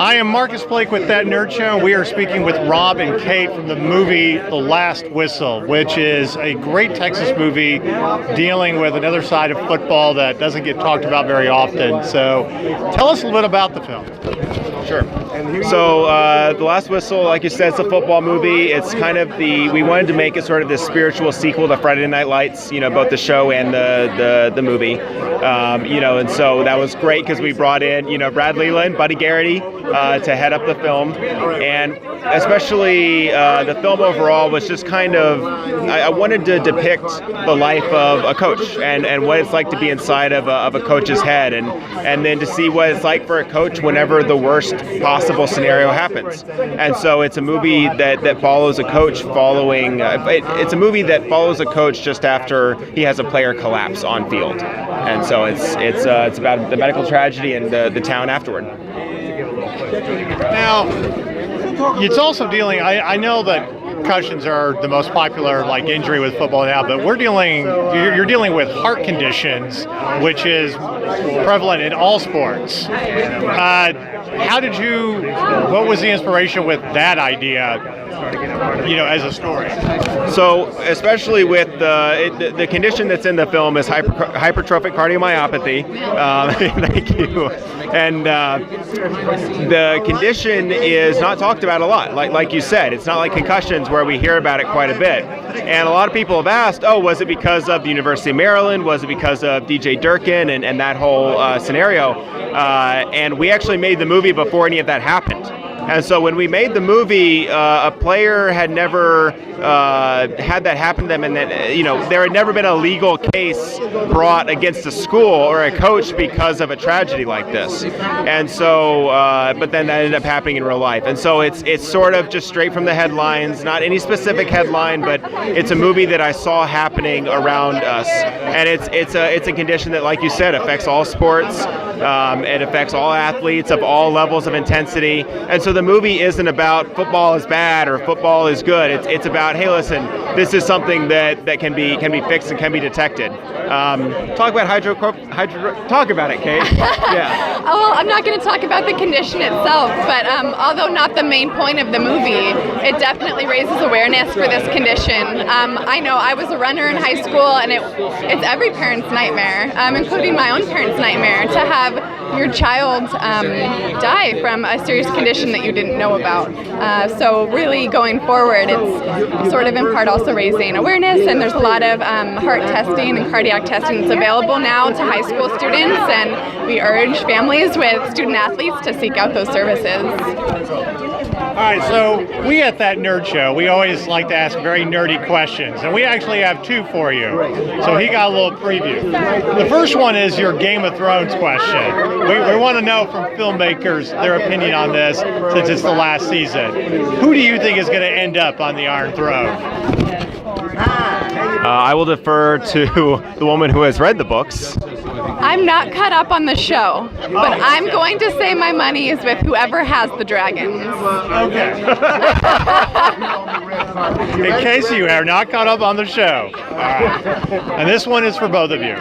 I am Marcus Blake with That Nerd Show. We are speaking with Rob and Kate from the movie The Last Whistle, which is a great Texas movie dealing with another side of football that doesn't get talked about very often. So tell us a little bit about the film. Sure. So, The Last Whistle, like you said, it's a football movie. It's kind of we wanted to make it sort of this spiritual sequel to Friday Night Lights, both the show and the movie. And so that was great because we brought in, Brad Leland, Buddy Garrity, to head up the film. And especially the film overall was just kind of, I wanted to depict the life of a coach and what it's like to be inside of a coach's head and then to see what it's like for a coach whenever the worst possible scenario happens. And so it's a movie that follows a coach following, it's a movie that follows a coach just after he has a player collapse on field. And so it's about the medical tragedy and the town afterward. Now, it's also dealing, I know that concussions are the most popular injury with football now, but you're dealing with heart conditions, which is prevalent in all sports. What was the inspiration with that idea, as a story? So, especially with the condition that's in the film is hypertrophic cardiomyopathy. Thank you. And the condition is not talked about a lot. Like you said, it's not like concussions where we hear about it quite a bit. And a lot of people have asked, was it because of the University of Maryland? Was it because of DJ Durkin and that whole scenario? And we actually made the movie before any of that happened. And so when we made the movie, a player had never had that happen to them, and that there had never been a legal case brought against a school or a coach because of a tragedy like this. And so, but then that ended up happening in real life. And so it's sort of just straight from the headlines, not any specific headline, but it's a movie that I saw happening around us. And it's a condition that, like you said, affects all sports. It affects all athletes of all levels of intensity. And so the movie isn't about football is bad or football is good. It's about, hey, listen, this is something that can be fixed and can be detected. Talk about talk about it, Kate. Yeah. Well, I'm not going to talk about the condition itself, but although not the main point of the movie, it definitely raises awareness for this condition. I know I was a runner in high school, and it's every parent's nightmare, including my own parents' nightmare, to have your child die from a serious condition that you didn't know about. So really going forward, it's sort of in part also raising awareness, and there's a lot of heart testing and cardiac testing that's available now to high school students, and we urge families with student athletes to seek out those services. All right, so we at That Nerd Show, we always like to ask very nerdy questions, and we actually have two for you. So he got a little preview. The first one is your Game of Thrones question. We want to know from filmmakers their opinion on this, since it's the last season. Who do you think is going to end up on the Iron Throne? I will defer to the woman who has read the books. I'm not caught up on the show, but I'm going to say my money is with whoever has the dragons. Okay. In case you are not caught up on the show. All right. And this one is for both of you.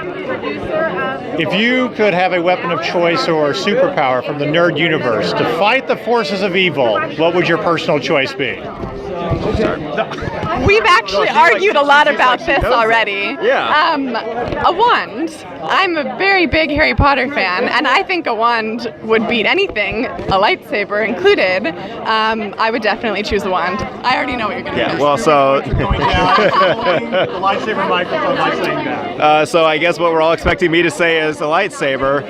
If you could have a weapon of choice or superpower from the nerd universe to fight the forces of evil, what would your personal choice be? We've actually argued a lot about this already. Yeah. A wand. I'm a very big Harry Potter fan, and I think a wand would beat anything, a lightsaber included. I would definitely choose a wand. I already know what you're going to Yeah, well, so... the lightsaber microphone by saying that. So I guess what we're all expecting me to say is a lightsaber.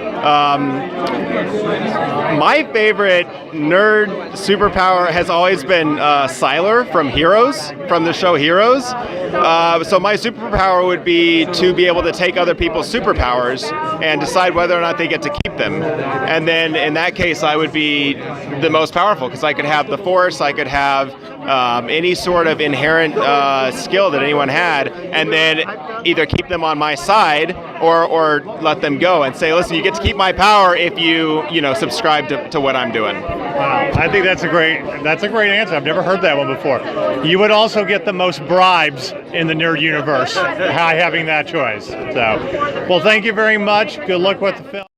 My favorite nerd superpower has always been Sylar from Heroes, from the show Heroes. So my superpower would be to be able to take other people's superpowers and decide whether or not they get to keep them. And then in that case, I would be the most powerful because I could have the Force, I could have any sort of inherent skill that anyone had, and then either keep them on my side or let them go and say, listen, you get to keep my power if you subscribe to what I'm doing. Wow, I think that's a great answer. I've never heard that one before. You would also get the most bribes in the nerd universe by having that choice. So, well, thank you very much. Good luck with the film.